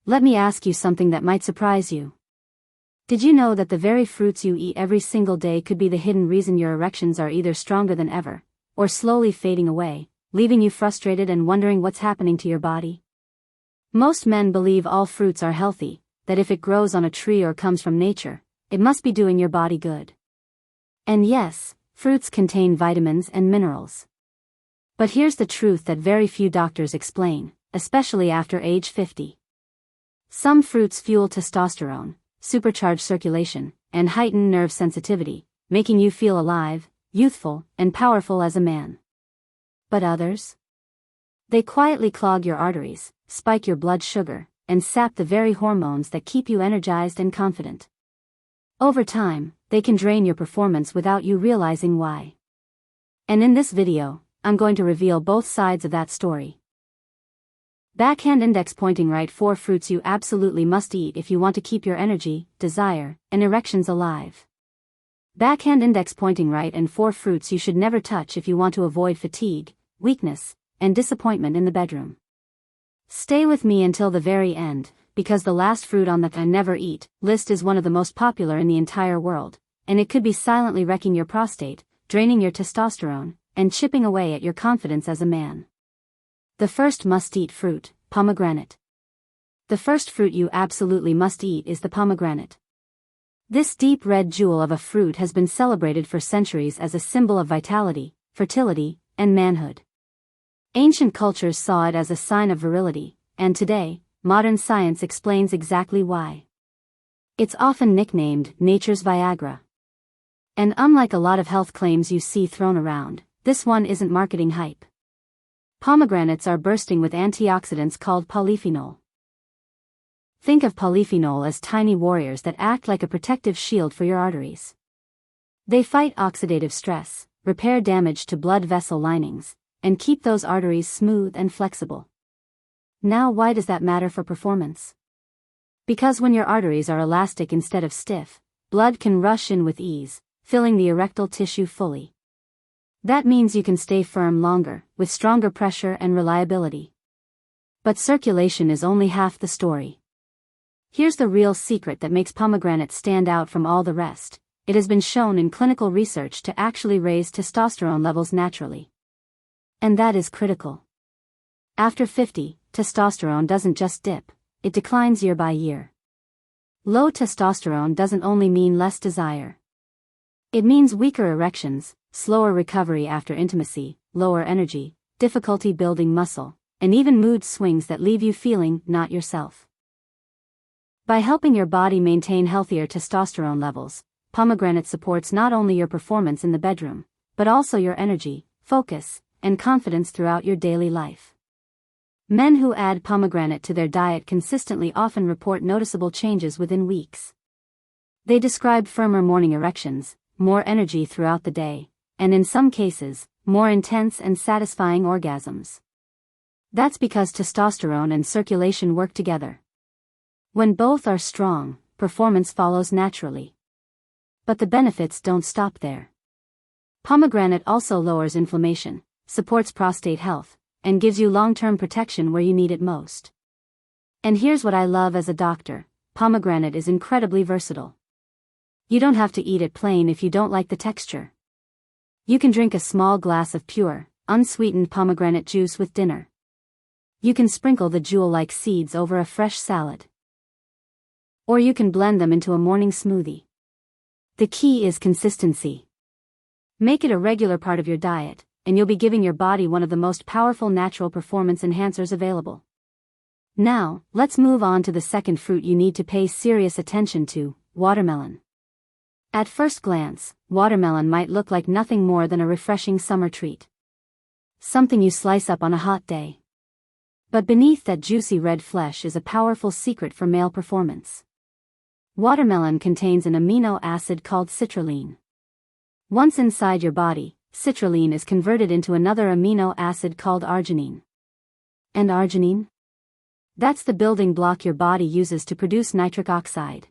let me ask you something that might surprise you. Did you know that the very fruits you eat every single day could be the hidden reason your erections are either stronger than ever, or slowly fading away, leaving you frustrated and wondering what's happening to your body? Most men believe all fruits are healthy, that if it grows on a tree or comes from nature, it must be doing your body good. And yes, fruits contain vitamins and minerals. But here's the truth that very few doctors explain, especially after age 50. Some fruits fuel testosterone, supercharge circulation, and heighten nerve sensitivity, making you feel alive, youthful, and powerful as a man. But others? They quietly clog your arteries, spike your blood sugar, and sap the very hormones that keep you energized and confident. Over time, they can drain your performance without you realizing why. And in this video, I'm going to reveal both sides of that story. Backhand index pointing right: 4 fruits you absolutely must eat if you want to keep your energy, desire, and erections alive. Backhand index pointing right: and 4 fruits you should never touch if you want to avoid fatigue, weakness, and disappointment in the bedroom. Stay with me until the very end, because the last fruit on the "I never eat" list is one of the most popular in the entire world, and it could be silently wrecking your prostate, draining your testosterone, and chipping away at your confidence as a man. The first must-eat fruit, pomegranate. The first fruit you absolutely must eat is the pomegranate. This deep red jewel of a fruit has been celebrated for centuries as a symbol of vitality, fertility, and manhood. Ancient cultures saw it as a sign of virility, and today, modern science explains exactly why. It's often nicknamed nature's Viagra. And unlike a lot of health claims you see thrown around, this one isn't marketing hype. Pomegranates are bursting with antioxidants called polyphenol. Think of polyphenol as tiny warriors that act like a protective shield for your arteries. They fight oxidative stress, repair damage to blood vessel linings, and keep those arteries smooth and flexible. Now, why does that matter for performance? Because when your arteries are elastic instead of stiff, blood can rush in with ease, filling the erectile tissue fully. That means you can stay firm longer, with stronger pressure and reliability. But circulation is only half the story. Here's the real secret that makes pomegranate stand out from all the rest. It has been shown in clinical research to actually raise testosterone levels naturally. And that is critical. After 50, testosterone doesn't just dip, it declines year by year. Low testosterone doesn't only mean less desire. It means weaker erections, slower recovery after intimacy, lower energy, difficulty building muscle, and even mood swings that leave you feeling not yourself. By helping your body maintain healthier testosterone levels, pomegranate supports not only your performance in the bedroom, but also your energy, focus, and confidence throughout your daily life. Men who add pomegranate to their diet consistently often report noticeable changes within weeks. They describe firmer morning erections, more energy throughout the day, and in some cases, more intense and satisfying orgasms. That's because testosterone and circulation work together. When both are strong, performance follows naturally. But the benefits don't stop there. Pomegranate also lowers inflammation, supports prostate health, and gives you long-term protection where you need it most. And here's what I love as a doctor: pomegranate is incredibly versatile. You don't have to eat it plain if you don't like the texture. You can drink a small glass of pure, unsweetened pomegranate juice with dinner. You can sprinkle the jewel-like seeds over a fresh salad. Or you can blend them into a morning smoothie. The key is consistency. Make it a regular part of your diet, and you'll be giving your body one of the most powerful natural performance enhancers available. Now, let's move on to the second fruit you need to pay serious attention to: watermelon. At first glance, watermelon might look like nothing more than a refreshing summer treat. Something you slice up on a hot day. But beneath that juicy red flesh is a powerful secret for male performance. Watermelon contains an amino acid called citrulline. Once inside your body, citrulline is converted into another amino acid called arginine. And arginine? That's the building block your body uses to produce nitric oxide.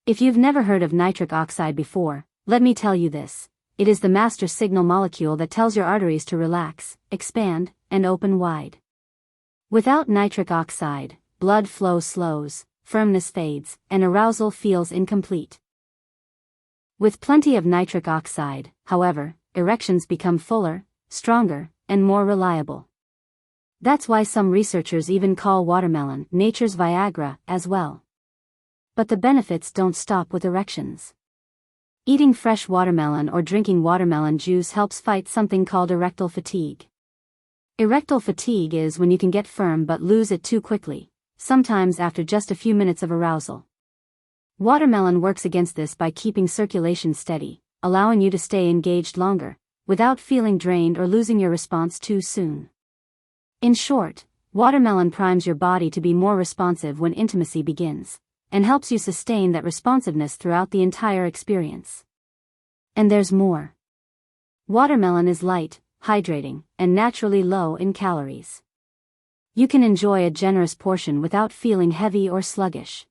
If you've never heard of nitric oxide before, let me tell you this: it is the master signal molecule that tells your arteries to relax, expand, and open wide. Without nitric oxide, blood flow slows, firmness fades, and arousal feels incomplete. With plenty of nitric oxide, however, erections become fuller, stronger, and more reliable. That's why some researchers even call watermelon nature's Viagra as well. But the benefits don't stop with erections. Eating fresh watermelon or drinking watermelon juice helps fight something called erectile fatigue. Erectile fatigue is when you can get firm but lose it too quickly, sometimes after just a few minutes of arousal. Watermelon works against this by keeping circulation steady, allowing you to stay engaged longer, without feeling drained or losing your response too soon. In short, watermelon primes your body to be more responsive when intimacy begins, and helps you sustain that responsiveness throughout the entire experience. And there's more. Watermelon is light, hydrating, and naturally low in calories. You can enjoy a generous portion without feeling heavy or sluggish.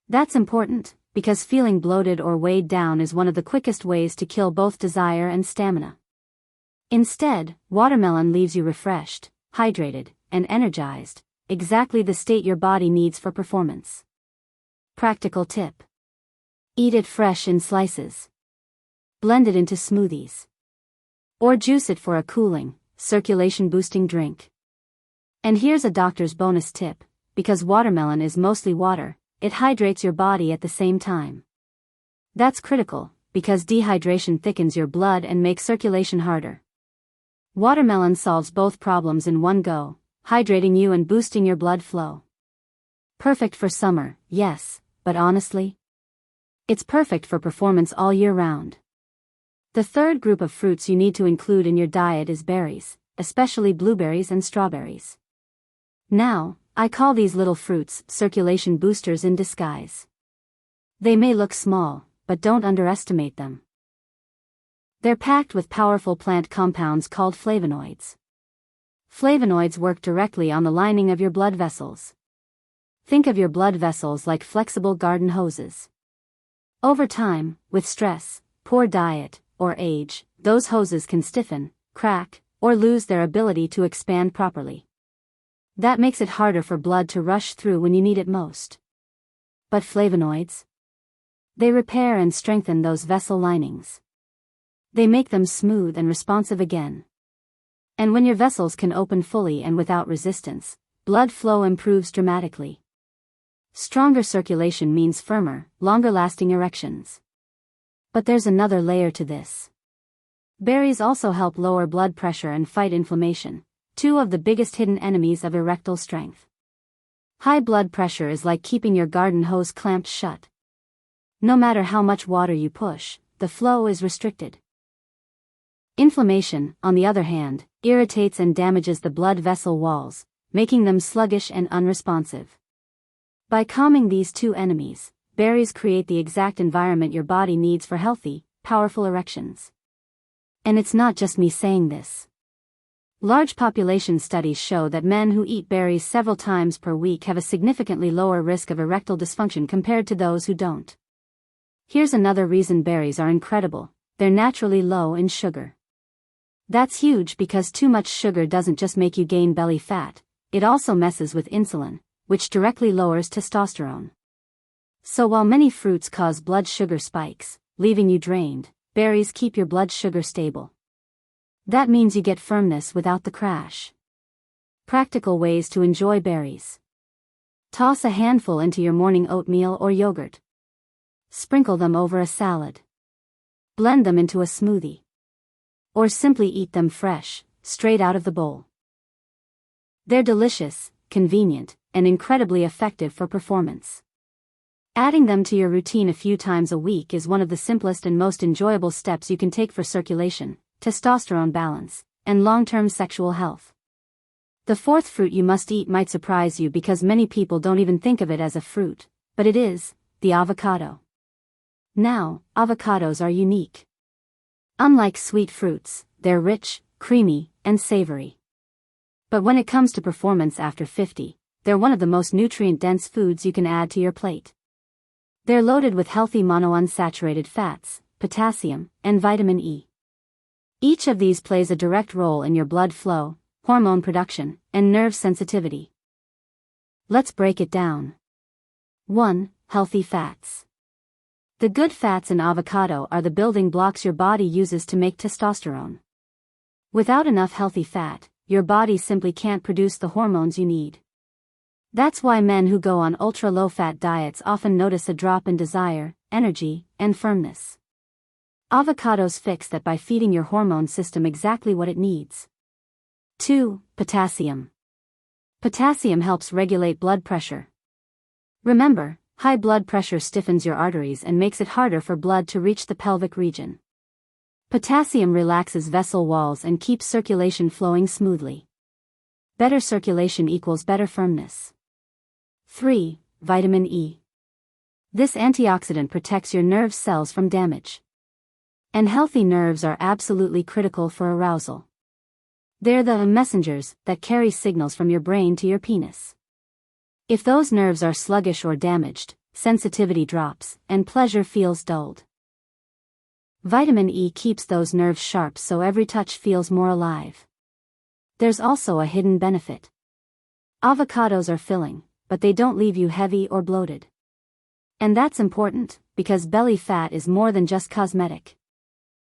That's important, because feeling bloated or weighed down is one of the quickest ways to kill both desire and stamina. Instead, watermelon leaves you refreshed, hydrated, and energized, exactly the state your body needs for performance. Practical tip. Eat it fresh in slices. Blend it into smoothies. Or juice it for a cooling, circulation-boosting drink. And here's a doctor's bonus tip, because watermelon is mostly water, it hydrates your body at the same time. That's critical, because dehydration thickens your blood and makes circulation harder. Watermelon solves both problems in one go, hydrating you and boosting your blood flow. Perfect for summer, yes, but honestly, it's perfect for performance all year round. The third group of fruits you need to include in your diet is berries, especially blueberries and strawberries. Now, I call these little fruits circulation boosters in disguise. They may look small, but don't underestimate them. They're packed with powerful plant compounds called flavonoids. Flavonoids work directly on the lining of your blood vessels. Think of your blood vessels like flexible garden hoses. Over time, with stress, poor diet, or age, those hoses can stiffen, crack, or lose their ability to expand properly. That makes it harder for blood to rush through when you need it most. But flavonoids? They repair and strengthen those vessel linings. They make them smooth and responsive again. And when your vessels can open fully and without resistance, blood flow improves dramatically. Stronger circulation means firmer, longer-lasting erections. But there's another layer to this. Berries also help lower blood pressure and fight inflammation, two of the biggest hidden enemies of erectile strength. High blood pressure is like keeping your garden hose clamped shut. No matter how much water you push, the flow is restricted. Inflammation, on the other hand, irritates and damages the blood vessel walls, making them sluggish and unresponsive. By calming these two enemies, berries create the exact environment your body needs for healthy, powerful erections. And it's not just me saying this. Large population studies show that men who eat berries several times per week have a significantly lower risk of erectile dysfunction compared to those who don't. Here's another reason berries are incredible: they're naturally low in sugar. That's huge because too much sugar doesn't just make you gain belly fat, it also messes with insulin, which directly lowers testosterone. So while many fruits cause blood sugar spikes, leaving you drained, berries keep your blood sugar stable. That means you get firmness without the crash. Practical ways to enjoy berries. Toss a handful into your morning oatmeal or yogurt. Sprinkle them over a salad. Blend them into a smoothie. Or simply eat them fresh, straight out of the bowl. They're delicious, convenient, and incredibly effective for performance. Adding them to your routine a few times a week is one of the simplest and most enjoyable steps you can take for circulation, testosterone balance, and long-term sexual health. The fourth fruit you must eat might surprise you because many people don't even think of it as a fruit, but it is, the avocado. Now, avocados are unique. Unlike sweet fruits, they're rich, creamy, and savory. But when it comes to performance after 50, they're one of the most nutrient-dense foods you can add to your plate. They're loaded with healthy monounsaturated fats, potassium, and vitamin E. Each of these plays a direct role in your blood flow, hormone production, and nerve sensitivity. Let's break it down. 1. Healthy fats. The good fats in avocado are the building blocks your body uses to make testosterone. Without enough healthy fat, your body simply can't produce the hormones you need. That's why men who go on ultra-low-fat diets often notice a drop in desire, energy, and firmness. Avocados fix that by feeding your hormone system exactly what it needs. 2. Potassium. Potassium helps regulate blood pressure. Remember, high blood pressure stiffens your arteries and makes it harder for blood to reach the pelvic region. Potassium relaxes vessel walls and keeps circulation flowing smoothly. Better circulation equals better firmness. 3. Vitamin E. This antioxidant protects your nerve cells from damage. And healthy nerves are absolutely critical for arousal. They're the messengers that carry signals from your brain to your penis. If those nerves are sluggish or damaged, sensitivity drops, and pleasure feels dulled. Vitamin E keeps those nerves sharp so every touch feels more alive. There's also a hidden benefit. Avocados are filling, but they don't leave you heavy or bloated. And that's important, because belly fat is more than just cosmetic.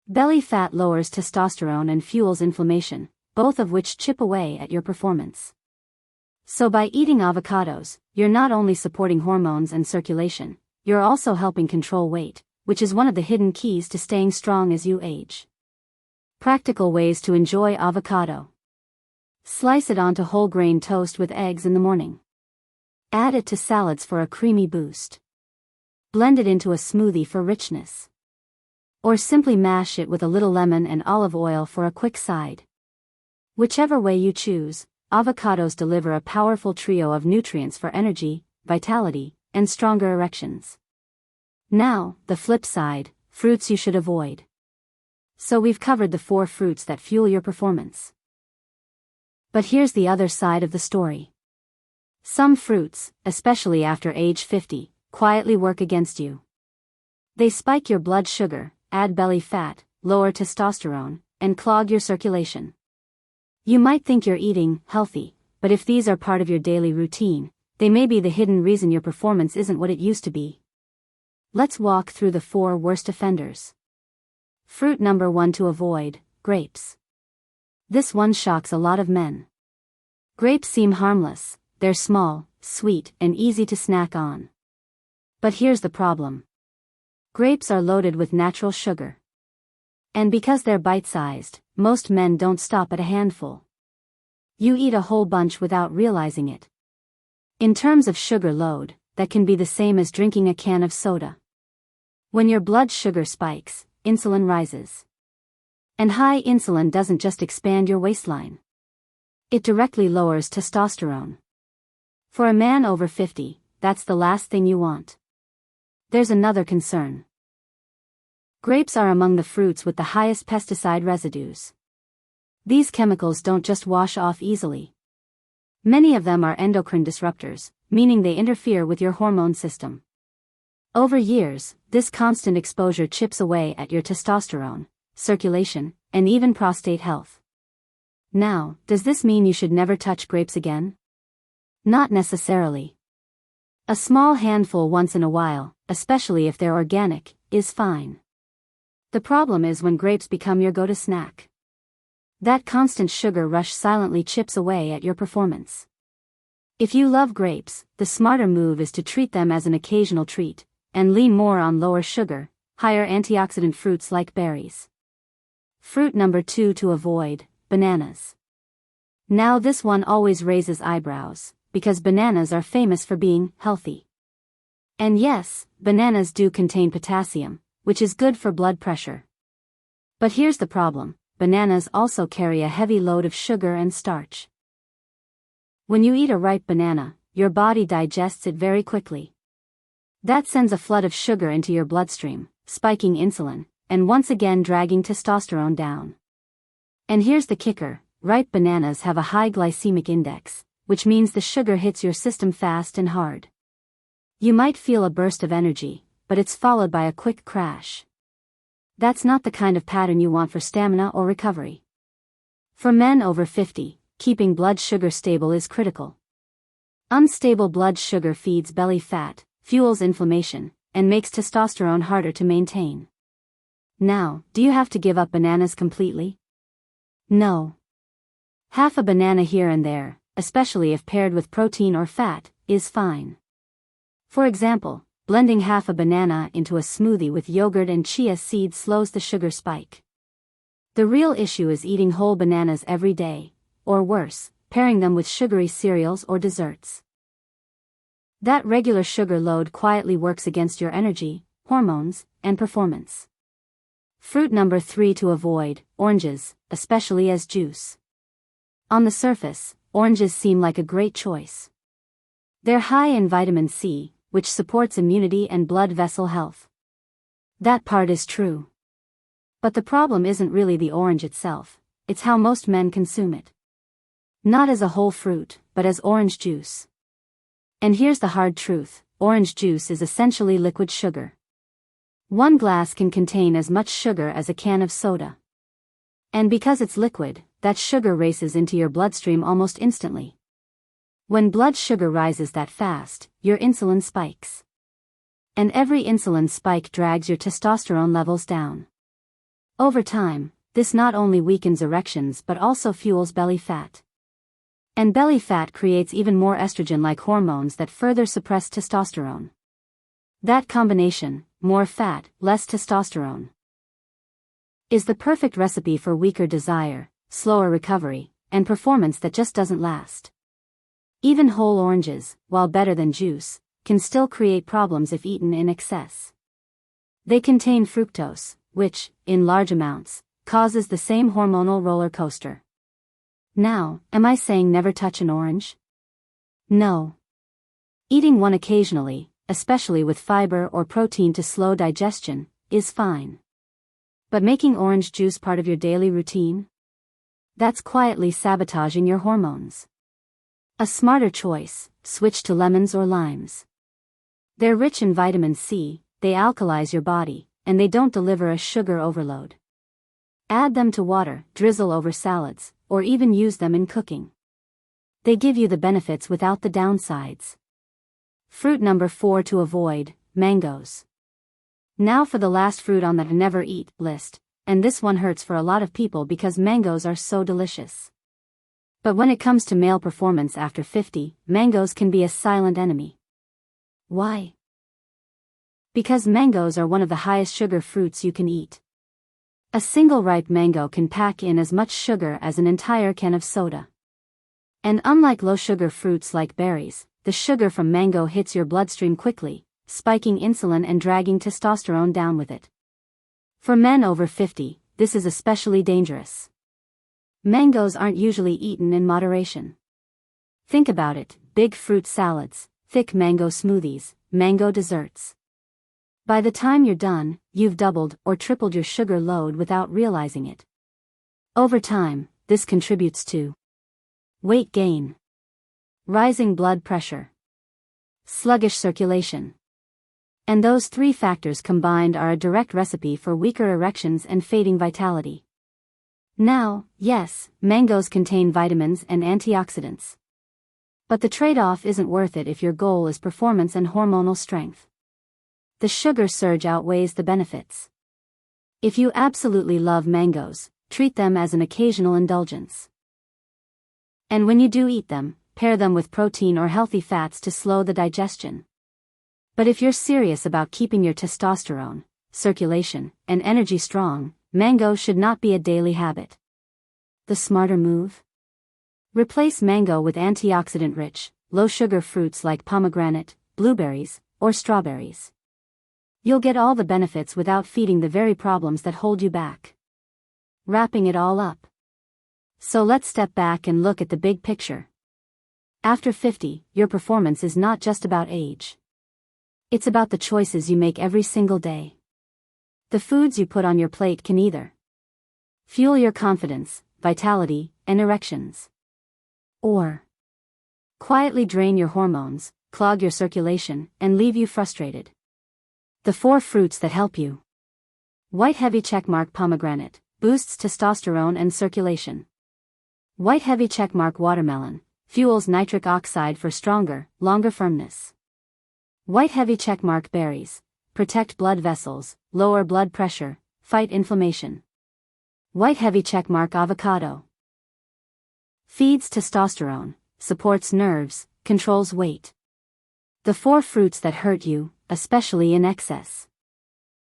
Belly fat lowers testosterone and fuels inflammation, both of which chip away at your performance. So by eating avocados, you're not only supporting hormones and circulation, you're also helping control weight, which is one of the hidden keys to staying strong as you age. Practical ways to enjoy avocado. Slice it onto whole grain toast with eggs in the morning. Add it to salads for a creamy boost. Blend it into a smoothie for richness. Or simply mash it with a little lemon and olive oil for a quick side. Whichever way you choose, avocados deliver a powerful trio of nutrients for energy, vitality, and stronger erections. Now, the flip side, fruits you should avoid. So we've covered the 4 fruits that fuel your performance. But here's the other side of the story. Some fruits, especially after age 50, quietly work against you. They spike your blood sugar, add belly fat, lower testosterone, and clog your circulation. You might think you're eating healthy, but if these are part of your daily routine, they may be the hidden reason your performance isn't what it used to be. Let's walk through the 4 worst offenders. Fruit number 1 to avoid, grapes. This one shocks a lot of men. Grapes seem harmless, they're small, sweet, and easy to snack on. But here's the problem. Grapes are loaded with natural sugar. And because they're bite-sized, most men don't stop at a handful. You eat a whole bunch without realizing it. In terms of sugar load, that can be the same as drinking a can of soda. When your blood sugar spikes, insulin rises. And high insulin doesn't just expand your waistline. It directly lowers testosterone. For a man over 50, that's the last thing you want. There's another concern. Grapes are among the fruits with the highest pesticide residues. These chemicals don't just wash off easily. Many of them are endocrine disruptors, meaning they interfere with your hormone system. Over years, this constant exposure chips away at your testosterone, circulation, and even prostate health. Now, does this mean you should never touch grapes again? Not necessarily. A small handful once in a while, especially if they're organic, is fine. The problem is when grapes become your go-to snack. That constant sugar rush silently chips away at your performance. If you love grapes, the smarter move is to treat them as an occasional treat, and lean more on lower sugar, higher antioxidant fruits like berries. Fruit number 2 to avoid, bananas. Now this one always raises eyebrows, because bananas are famous for being healthy. And yes, bananas do contain potassium, which is good for blood pressure. But here's the problem, bananas also carry a heavy load of sugar and starch. When you eat a ripe banana, your body digests it very quickly. That sends a flood of sugar into your bloodstream, spiking insulin, and once again dragging testosterone down. And here's the kicker, ripe bananas have a high glycemic index, which means the sugar hits your system fast and hard. You might feel a burst of energy, but it's followed by a quick crash. That's not the kind of pattern you want for stamina or recovery. For men over 50, keeping blood sugar stable is critical. Unstable blood sugar feeds belly fat, fuels inflammation, and makes testosterone harder to maintain. Now, do you have to give up bananas completely? No. Half a banana here and there, especially if paired with protein or fat, is fine. For example, blending half a banana into a smoothie with yogurt and chia seeds slows the sugar spike. The real issue is eating whole bananas every day, or worse, pairing them with sugary cereals or desserts. That regular sugar load quietly works against your energy, hormones, and performance. Fruit number 3 to avoid: oranges, especially as juice. On the surface, oranges seem like a great choice. They're high in vitamin C, which supports immunity and blood vessel health. That part is true. But the problem isn't really the orange itself, it's how most men consume it. Not as a whole fruit, but as orange juice. And here's the hard truth: orange juice is essentially liquid sugar. One glass can contain as much sugar as a can of soda. And because it's liquid, that sugar races into your bloodstream almost instantly. When blood sugar rises that fast, your insulin spikes. And every insulin spike drags your testosterone levels down. Over time, this not only weakens erections but also fuels belly fat. And belly fat creates even more estrogen-like hormones that further suppress testosterone. That combination, more fat, less testosterone, is the perfect recipe for weaker desire, slower recovery, and performance that just doesn't last. Even whole oranges, while better than juice, can still create problems if eaten in excess. They contain fructose, which, in large amounts, causes the same hormonal roller coaster. Now, am I saying never touch an orange? No. Eating one occasionally, especially with fiber or protein to slow digestion, is fine. But making orange juice part of your daily routine? That's quietly sabotaging your hormones. A smarter choice: switch to lemons or limes. They're rich in vitamin C, they alkalize your body, and they don't deliver a sugar overload. Add them to water, drizzle over salads, or even use them in cooking. They give you the benefits without the downsides. Fruit number 4 to avoid: mangoes. Now for the last fruit on the never eat list, and this one hurts for a lot of people because mangoes are so delicious. But when it comes to male performance after 50, mangoes can be a silent enemy. Why? Because mangoes are one of the highest sugar fruits you can eat. A single ripe mango can pack in as much sugar as an entire can of soda. And unlike low-sugar fruits like berries, the sugar from mango hits your bloodstream quickly, spiking insulin and dragging testosterone down with it. For men over 50, this is especially dangerous. Mangoes aren't usually eaten in moderation. Think about it: big fruit salads, thick mango smoothies, mango desserts. By the time you're done, you've doubled or tripled your sugar load without realizing it. Over time, this contributes to weight gain, rising blood pressure, sluggish circulation. And those 3 factors combined are a direct recipe for weaker erections and fading vitality. Now, yes, mangoes contain vitamins and antioxidants. But the trade-off isn't worth it if your goal is performance and hormonal strength. The sugar surge outweighs the benefits. If you absolutely love mangoes, treat them as an occasional indulgence. And when you do eat them, pair them with protein or healthy fats to slow the digestion. But if you're serious about keeping your testosterone, circulation, and energy strong, mango should not be a daily habit. The smarter move? Replace mango with antioxidant-rich, low-sugar fruits like pomegranate, blueberries, or strawberries. You'll get all the benefits without feeding the very problems that hold you back. Wrapping it all up. So let's step back and look at the big picture. After 50, your performance is not just about age. It's about the choices you make every single day. The foods you put on your plate can either fuel your confidence, vitality, and erections, or quietly drain your hormones, clog your circulation, and leave you frustrated. The 4 fruits that help you. White heavy checkmark pomegranate, boosts testosterone and circulation. White heavy checkmark watermelon, fuels nitric oxide for stronger, longer firmness. White heavy checkmark berries. Protect blood vessels, lower blood pressure, fight inflammation. White heavy checkmark avocado. Feeds testosterone, supports nerves, controls weight. The 4 fruits that hurt you, especially in excess.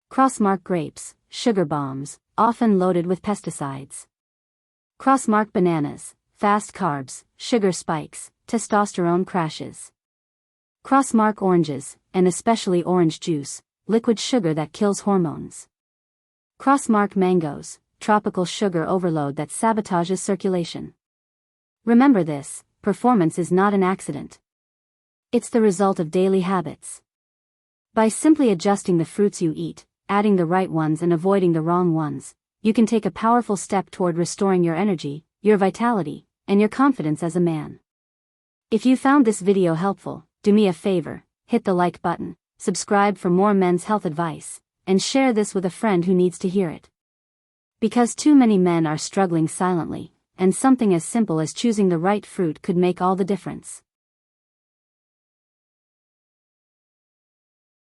Crossmark grapes, sugar bombs, often loaded with pesticides. Crossmark bananas, fast carbs, sugar spikes, testosterone crashes. Crossmark oranges, and especially orange juice, liquid sugar that kills hormones. Crossmark mangoes, tropical sugar overload that sabotages circulation. Remember this, performance is not an accident. It's the result of daily habits. By simply adjusting the fruits you eat, adding the right ones and avoiding the wrong ones, you can take a powerful step toward restoring your energy, your vitality, and your confidence as a man. If you found this video helpful, do me a favor, hit the like button, subscribe for more men's health advice, and share this with a friend who needs to hear it. Because too many men are struggling silently, and something as simple as choosing the right fruit could make all the difference.